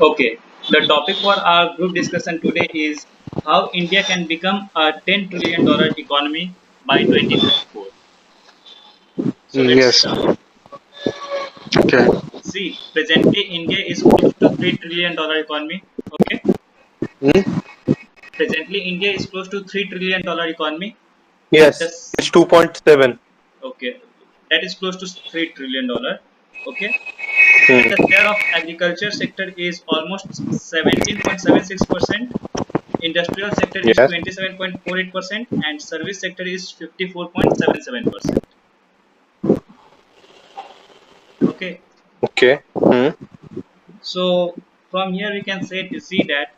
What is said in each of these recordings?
Okay, the topic for our group discussion today is how India can become a $10 trillion economy by 2034. So let's Yes. start. Okay. See, presently India is close to $3 trillion economy. Okay, Hmm? presently India is close to $3 trillion economy. Yes. Just It's 2.7. okay, that is close to $3 trillion. Okay, and the Hmm. share of agriculture sector is almost 17.76%. Industrial sector is Yes. 27.48% and service sector is 54.77%. Okay, Okay. Hmm. so from here we can say to see that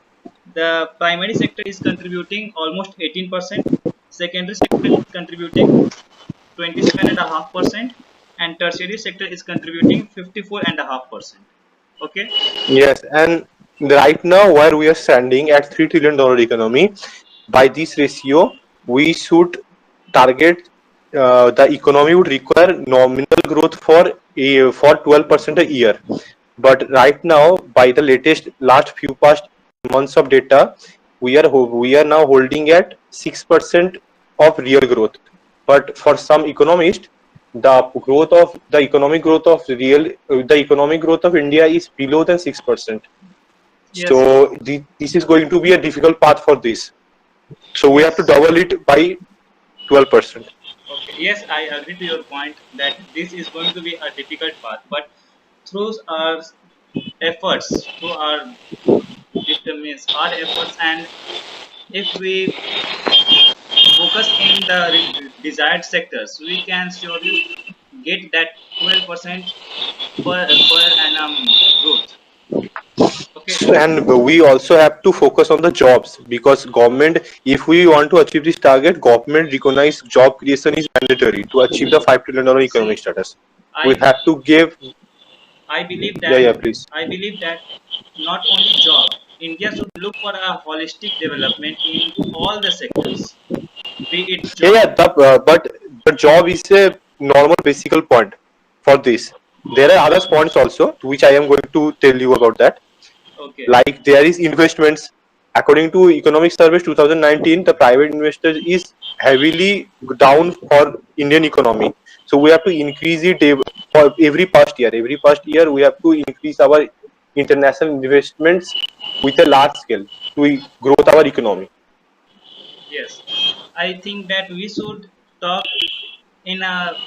the primary sector is contributing almost 18%, secondary sector is contributing 27.5%, and tertiary sector is contributing 54.5%. Okay, Yes. And right now, where we are standing at $3 trillion economy, by this ratio, we should target the economy would require nominal growth for 12% a year. But right now, by the latest last few past months of data, we are now holding at 6% of real growth. But for some economists, the economic growth of India is below than 6%. yes, So this is going to be a difficult path for this. So we have to yes. double it by 12%. Okay, yes, I agree to your point that this is going to be a difficult path, but through our efforts, through our means hard efforts, and if we focus in the desired sectors, we can surely get that 12% per annum growth. Okay, And we also have to focus on the jobs because government, if we want to achieve this target, government recognize job creation is mandatory to achieve the $5 trillion economic see, status. We I have to give, I believe yeah, that yeah, please. not only job, India should look for a holistic development in all the sectors, be it Yeah, yeah, job. but the job is a normal basic point for this. There are other points also, which I am going to tell you about that. Okay, Like there is investments. According to Economic Survey 2019, the private investor is heavily down for Indian economy. So we have to increase it for every past year. Every past year, we have to increase our international investments with a large scale to grow our economy. yes, I think that we should talk in a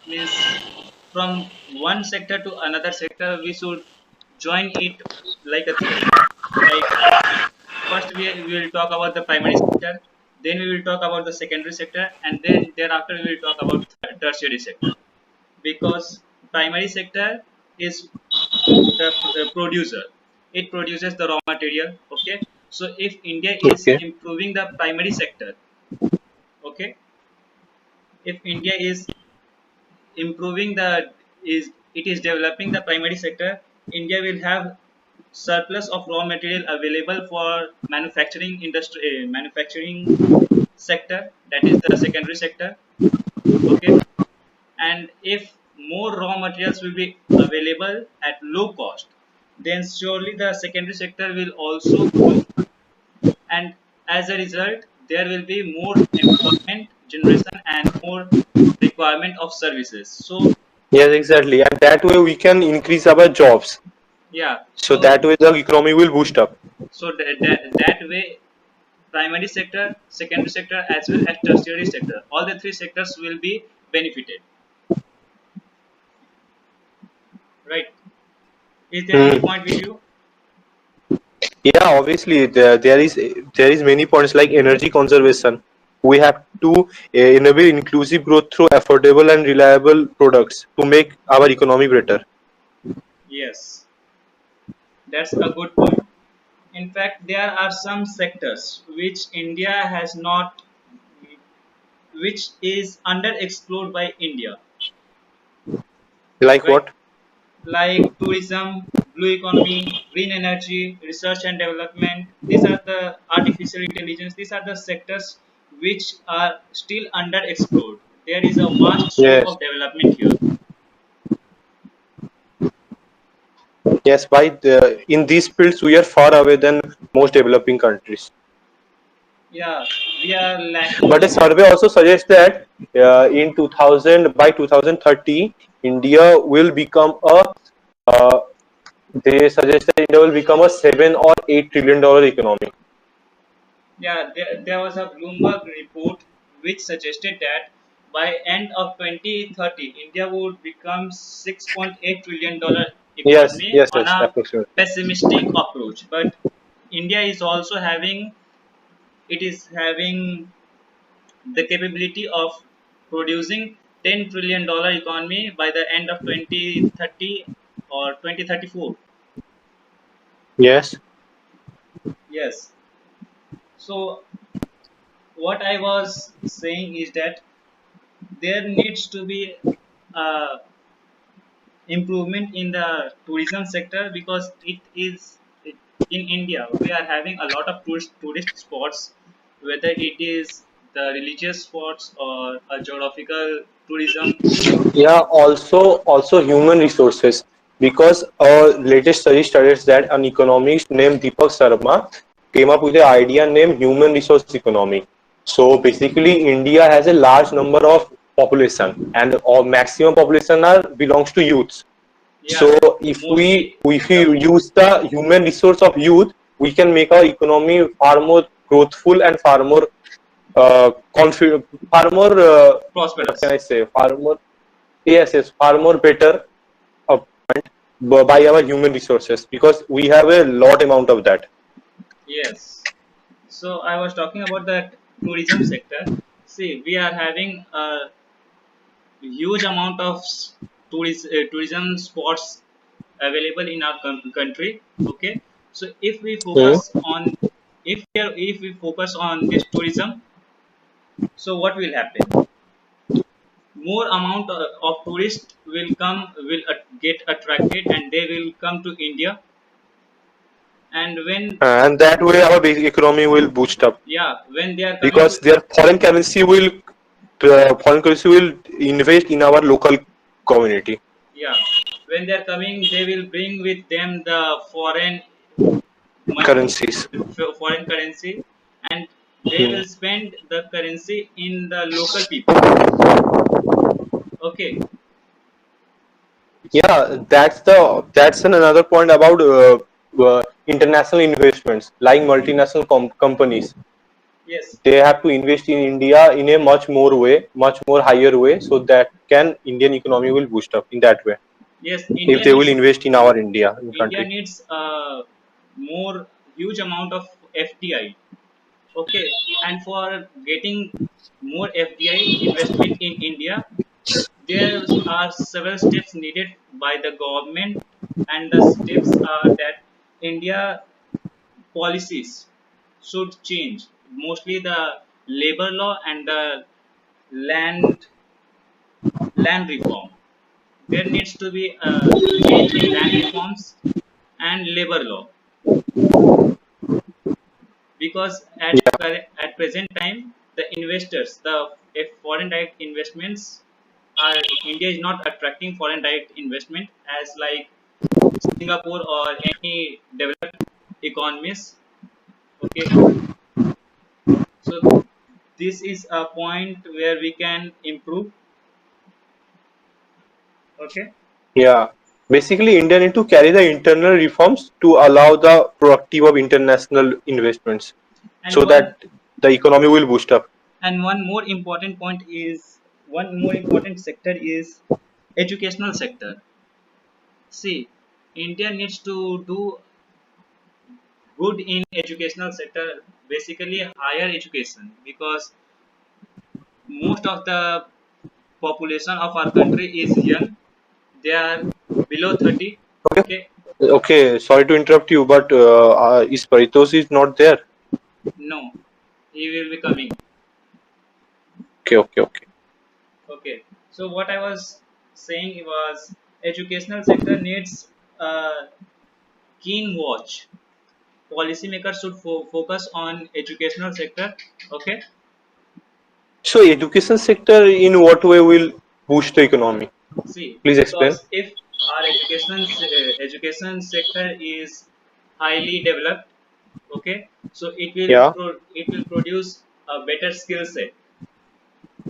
means from one sector to another sector. We should join it like a thread. Like first we will talk about the primary sector, then we will talk about the secondary sector, and then thereafter we will talk about tertiary sector. Because primary sector is the producer, it produces the raw material. Okay, so if India is Okay. improving the primary sector, okay, if India is improving the is it is developing the primary sector, India will have surplus of raw material available for manufacturing sector, that is the secondary sector. Okay, and if more raw materials will be available at low cost, then surely the secondary sector will also grow, and as a result there will be more employment generation and more requirement of services. So Yes, exactly. And that way we can increase our jobs. yeah, So that way the economy will boost up. that way primary sector, secondary sector, as well as tertiary sector, all the three sectors will be benefited, right? Is there any Hmm. point with you? Yeah, obviously there is many points like energy conservation. We have to enable inclusive growth through affordable and reliable products to make our economy better. Yes, that's a good point. In fact, there are some sectors which India has not, which is underexplored by India, Like right? what? Like tourism, blue economy, green energy, research and development. These are the artificial intelligence. These are the sectors which are still underexplored. There is a vast scope Yes. of development here. Yes, in these fields we are far away than most developing countries. Yeah, we are lacking But a in. survey also suggests that in 2000 by 2030, India will become a uh, they suggest that India will become a $7 or $8 trillion economy. Yeah, there was a Bloomberg report which suggested that by end of 2030, India would become $6.8 trillion Yes, economy yes, on yes, a approximately. pessimistic approach. But India is also having the capability of producing $10 trillion economy by the end of 2030 or 2034. Yes. Yes. So what I was saying is that there needs to be uh, improvement in the tourism sector, because in India we are having a lot of tourist spots, whether it is the religious spots or a geographical tourism. Yeah, also human resources, because our latest study states that an economist named Deepak Sharma came up with the idea named human resource economy. So basically, India has a large number of population, and all maximum population are belongs to youths. Yeah, So if we mostly if we the use the human resource of youth, we can make our economy far more growthful and far more far more what can prosperous. I say, far more. Yes, yes, far more better uh, by our human resources, because we have a lot amount of that. Yes. So I was talking about the tourism sector. See, we are having a huge amount of tourism spots available in our country. Okay, so Hmm. if we focus on this tourism, so what will happen? More amount of tourists will get attracted, and they will come to India. And when, And that way our basic economy will boost up, yeah, when they are coming to, because their foreign currency will invest in our local community yeah, when they are coming, they will bring with them the foreign money, currencies. foreign currency, and they Hmm. will spend the currency in the local people. Okay. Yeah, that's another point about international investments, like multinational companies. Yes. They have to invest in India in a much more higher way, so that can Indian economy will boost up in that way. Yes, If India they will needs invest in our India in India country. needs more huge amount of FDI. Okay, and for getting more FDI investment in India, there are several steps needed by the government, and the steps are that India policies should change, mostly the labor law and the land land reform. There needs to be a change in land reforms and labor law, because at present time the investors, the if foreign direct investments are, India is not attracting foreign direct investment as like Singapore or any developed economies. Okay, so this is a point where we can improve. Okay. Yeah, basically India need to carry the internal reforms to allow the productive of international investments, and so one that the economy will boost up. and one more important sector is educational sector. See, India needs to do good in educational sector, basically higher education, because most of the population of our country is young. They are below 30. Okay. Okay. Okay, sorry to interrupt you, but is Paritos is not there? No, he will be coming. Okay, okay, okay. Okay. So what I was saying was educational sector needs a keen watch. Policymakers should focus on educational sector. Okay. So education sector in what way will boost the economy? See, Please explain. because our education sector is highly developed. Okay, so Yeah. it will produce a better skill set.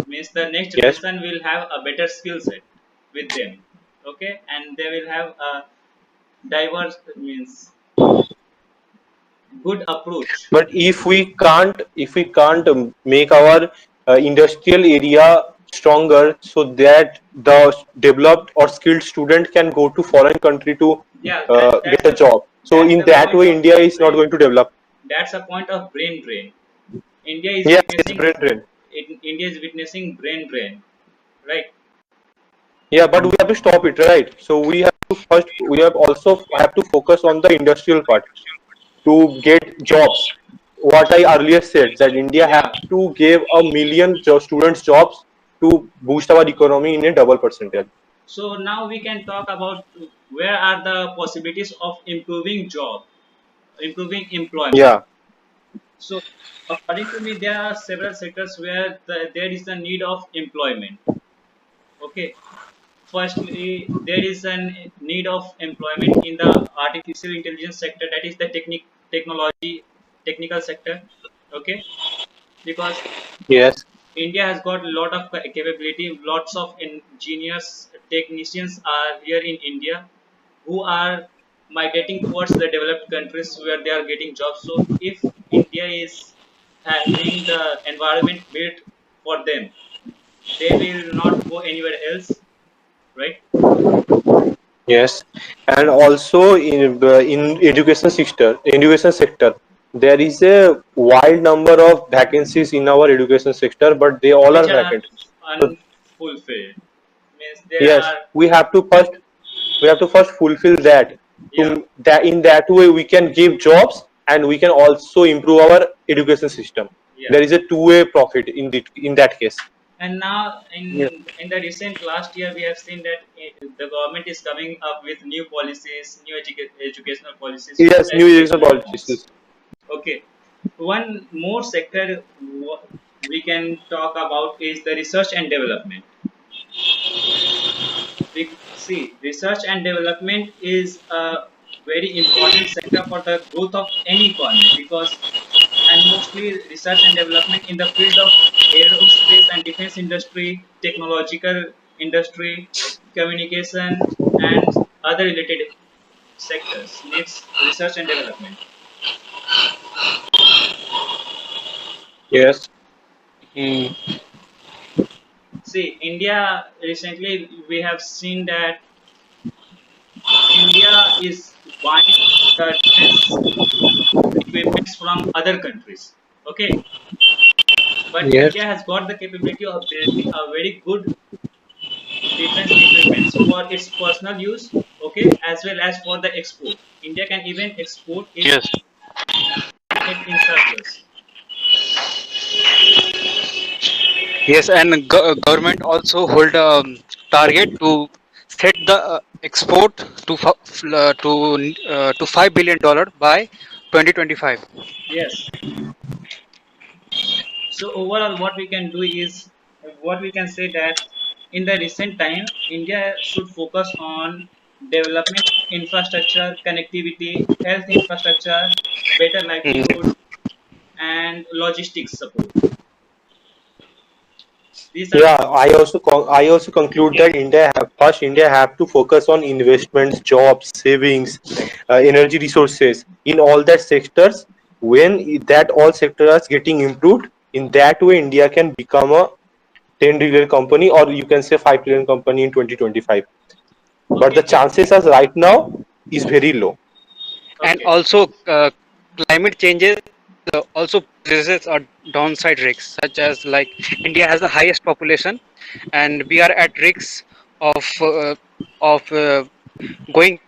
Means the next Yes. generation will have a better skill set with them. Okay, and they will have a diverse means good approach. But if we can't make our industrial area stronger, so that the developed or skilled student can go to foreign country to Yeah, get a job. So that's in the that point way, of India is not brain. going to develop. That's a point of brain drain. India is Yes, yes, witnessing brain drain. India is witnessing brain drain, right? Yeah, but we have to stop it, right? So we have also have to focus on the industrial part to get jobs. What I earlier said, that India has Yeah. to give a million students jobs to boost our economy in a double percentage. So now we can talk about where are the possibilities of improving job, improving employment. Yeah. So according to me, there are several sectors where there is a need of employment. Okay. Firstly, there is a need of employment in the artificial intelligence sector, that is the technology, technical sector. Okay, because Yes. India has got a lot of capability, lots of engineers, technicians are here in India who are migrating towards the developed countries where they are getting jobs. So if India is having the environment built for them, they will not go anywhere else, right? Yes, and also in education sector, there is a wide number of vacancies in our education sector, but they all Which are are vacant. So unfulfilled. Means there yes, are, we have to first fulfill that. yeah, To that in that way we can give jobs and we can also improve our education system. yeah. There is a two-way profit in that case. And now Yes. in the recent last year, we have seen that the government is coming up with new policies, new educational policies for Yes, the new education educational policies. reforms. Okay, one more sector we can talk about is the research and development. We see research and development is a very important sector for the growth of any economy, because and mostly research and development in the field of aerospace and defense industry, technological industry, communication, and other related sectors needs research and development. Yes. Hmm. See, India recently we have seen that India is buying the defense equipments from other countries. Okay, but Yes. India has got the capability of building a very good defense equipments for its personal use, okay, as well as for the export. India can even export it Yes. when it in surplus. Yes, and government also hold a target to set the export to to $5 billion by 2025. Yes. So overall, what we can do is, what we can say that in the recent time, India should focus on development of infrastructure, connectivity, health infrastructure, better livelihood, Mhm. and logistics support. These are Yeah, I also conclude that India have to focus on investments, jobs, savings, energy resources in all that sectors. When that all sectors are getting improved, in that way India can become a 10 trillion company, or you can say 5 trillion company in 2025. But the okay. chances as right now is very low. And Okay. also climate changes also poses a downside risks, such as like India has the highest population, and we are at risks of going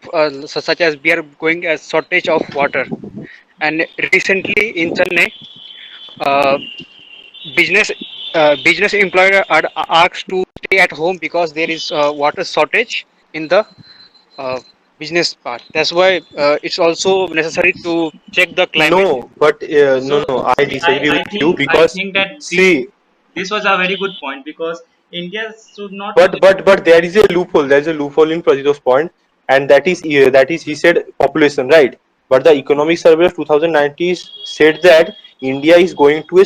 such as we are going as shortage of water. And recently in Chennai, uh, business business employer are asked to stay at home because there is water shortage in the uh, business part. That's why it's also necessary to check the climate. No, but So no, I see, disagree with you I because think that see, this was a very good point, because India should not But there is a loophole. There is a loophole in Prajito's point, and that is he said population, right? But the economic survey of 2019 said that India is going to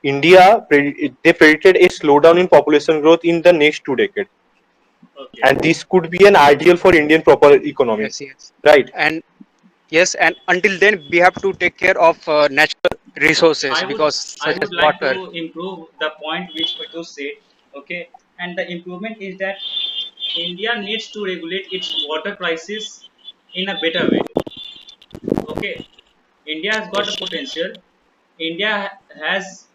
they predicted a slowdown in population growth in the next 2 decades, okay. and this could be an ideal for Indian proper economy, Yes, yes. right? And yes, and until then we have to take care of natural resources I would because I such as would like water. to improve the point which Patu said. Okay, and the improvement is that India needs to regulate its water prices in a better way. Okay, India has got the potential. India has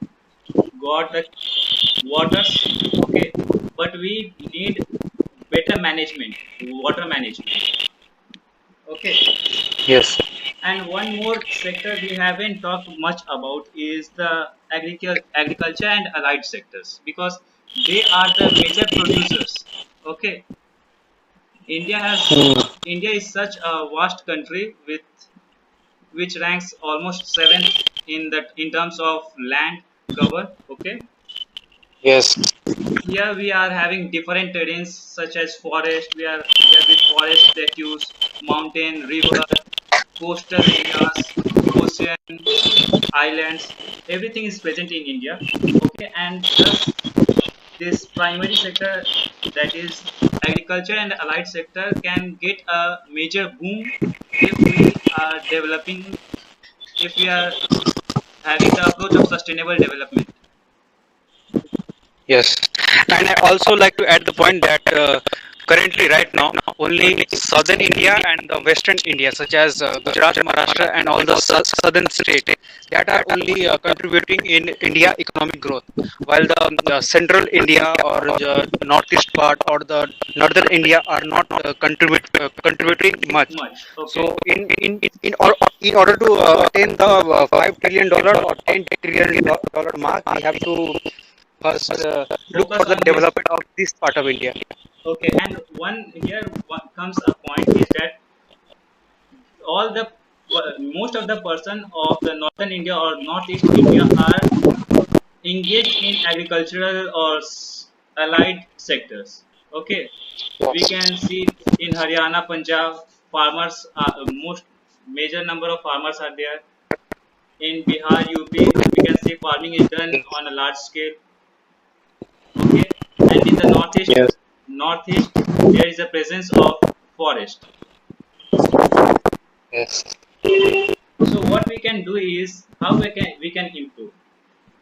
got the waters. Okay, but we need better management, water management. Okay, Yes. and one more sector we haven't talked much about is the agriculture and allied sectors because they are the major producers. Okay, India has India is such a vast country with which ranks almost seventh in terms of land cover. Okay, Yes. here we are having different terrains such as forest. We are with forest plateaus, mountain, river, coastal areas, ocean, islands. Everything is present in India. Okay, and thus this primary sector, that is agriculture and allied sector, can get a major boom if we are developing, if we are having the approach of sustainable development. Yes, and I also like to add the point that currently, right now, only southern India and the western India, such as Gujarat, Maharashtra, and all the southern state, that are only contributing in India economic growth, while the central India or the northeast part or the northern India are not contributing much. Much. Okay. So, in order to attain the $5 trillion or $10 trillion mark, we have to first look for Focus the on this. development of this part of India. Okay, and one comes a point is that all the most of the person of the northern India or northeast India are engaged in agricultural or allied sectors. Okay, we can see in Haryana, Punjab, farmers most major number of farmers are there. In Bihar, UP, we can see farming is done on a large scale. Okay, and in the Yes. northeast there is a presence of forest. Yes. So what we can do is how we can improve.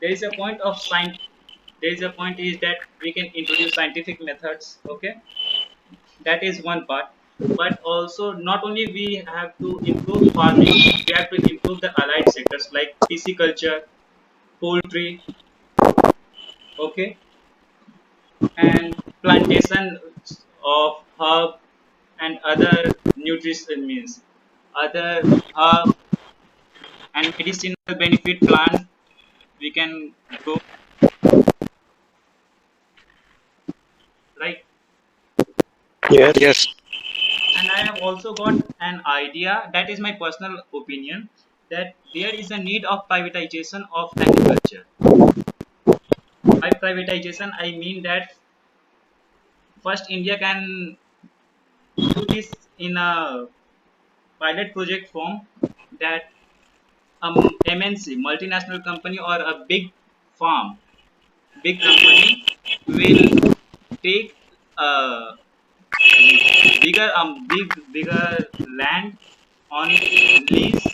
There is a point of science. There is a point is that we can introduce scientific methods. Okay, that is one part. But also not only we have to improve farming, we have to improve the allied sectors like pisciculture, poultry. Okay, and plantation of herb and other nutrition means other herb and medicinal benefit plant we can grow, right? Yes. Yes. And I have also got an idea, that is my personal opinion, that there is a need of privatization of agriculture. By privatization I mean that first India can do this in a pilot project form, that MNC, multinational company, or a big company will take a bigger land on lease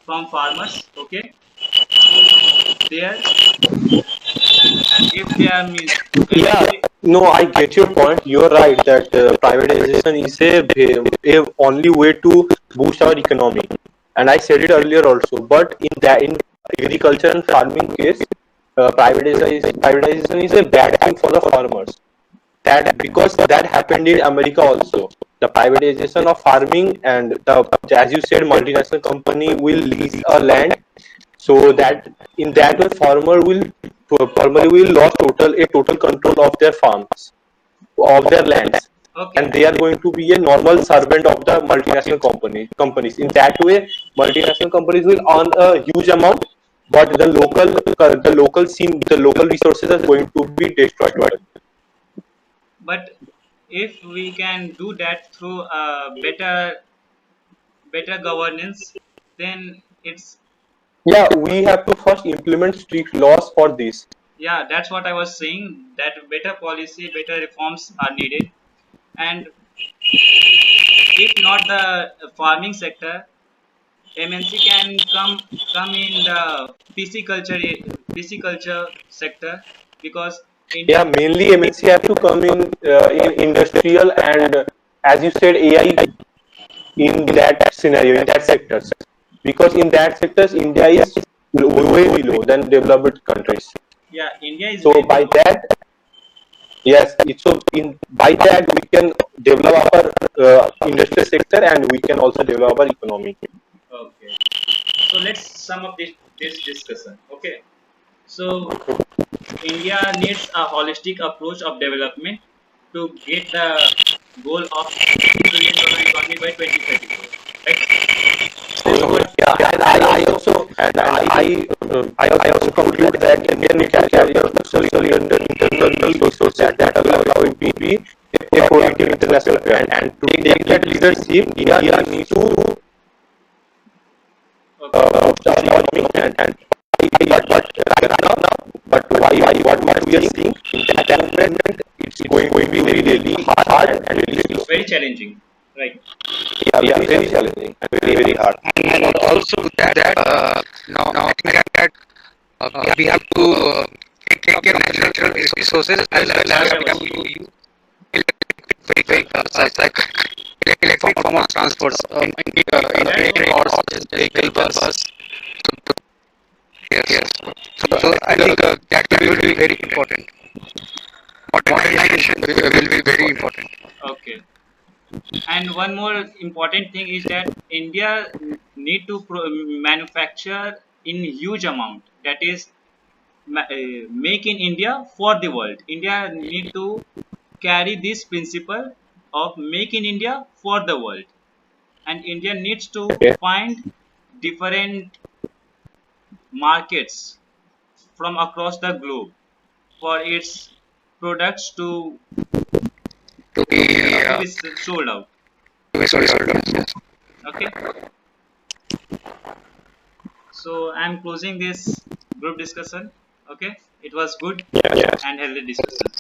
from farmers. Okay, there if they are means Yeah, no, I get your point. You're right that privatization is a only way to boost our economy, and I said it earlier also. But in agriculture and farming case, privatization is a bad thing for the farmers. That because that happened in America also. The privatization of farming and as you said, multinational company will lease a land, so that in that way farmer will lost total control of their farms, of their lands, okay, and they are going to be a normal servant of the multinational companies. In that way, multinational companies will earn a huge amount, but the local resources are going to be destroyed. But if we can do that through better governance, then it's, Yeah, we have to first implement strict laws for this. yeah, that's what I was saying, that better policy, better reforms are needed. And if not the farming sector, MNC can come in the PC culture sector, because Yeah, India, mainly MNC have to come in industrial and as you said AI in that scenario, in that sectors, because in that sectors India is way below than developed countries. yeah, India is So way by below. that, yes, so in by that we can develop our industrial sector and we can also develop our economy. Okay, so let's sum up this discussion. Okay, so India needs a holistic approach of development to get the goal of $3 trillion economy by 2034. Right? And So what? yeah, and I also conclude that Indian need to carry out necessary internal resources that allow it to be a coordinated international plan, and to take that leadership, India needs to Okay, boost the economy and but right now, but what we are seeing in that environment, it's going to be very hard and really slow. very challenging. Right. Yeah, very challenging and very hard. And also now I think that we have to take care of natural resources as well as we have to use electric vehicles like electric form of transports in or such as vehicle bus. Yes. So I think that will be very important. Modernization will be very important. Okay. And one more important thing is that India need to manufacture in huge amount. That is, make in India for the world. India need to carry this principle of make in India for the world, and India needs to Okay. find different markets from across the globe for its products To be to be sold out. sold out. Yes. Okay, so I'm closing this group discussion. Okay, it was good Yes. and healthy discussion.